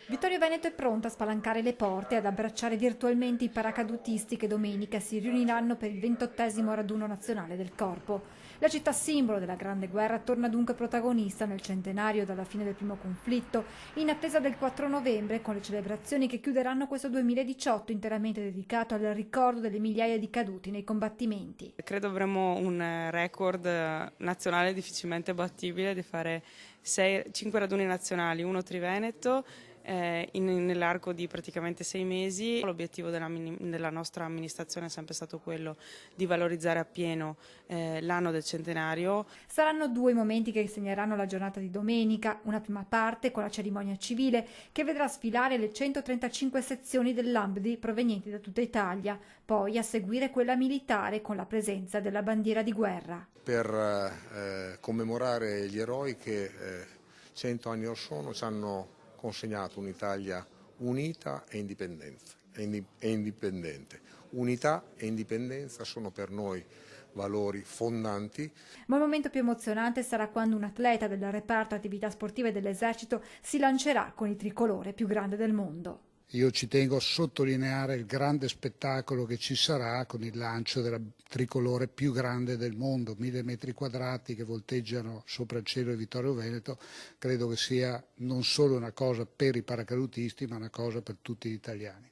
Vittorio Veneto è pronto a spalancare le porte e ad abbracciare virtualmente i paracadutisti che domenica si riuniranno per il 28° raduno nazionale del Corpo. La città simbolo della Grande Guerra torna dunque protagonista nel centenario dalla fine del primo conflitto, in attesa del 4 novembre con le celebrazioni che chiuderanno questo 2018 interamente dedicato al ricordo delle migliaia di caduti nei combattimenti. Credo avremo un record nazionale difficilmente battibile di fare 5 raduni nazionali, uno Triveneto, nell'arco di praticamente 6 mesi. L'obiettivo della nostra amministrazione è sempre stato quello di valorizzare appieno l'anno del centenario. Saranno due i momenti che segneranno la giornata di domenica, una prima parte con la cerimonia civile che vedrà sfilare le 135 sezioni dell'Ambdi provenienti da tutta Italia, poi a seguire quella militare con la presenza della bandiera di guerra. Per commemorare gli eroi che 100 anni or sono ci hanno consegnato un'Italia unita e indipendente. Unità e indipendenza sono per noi valori fondanti. Ma il momento più emozionante sarà quando un atleta del reparto attività sportive dell'esercito si lancerà con il tricolore più grande del mondo. Io ci tengo a sottolineare il grande spettacolo che ci sarà con il lancio della tricolore più grande del mondo, 1000 metri quadrati che volteggiano sopra il cielo di Vittorio Veneto. Credo che sia non solo una cosa per i paracadutisti, ma una cosa per tutti gli italiani.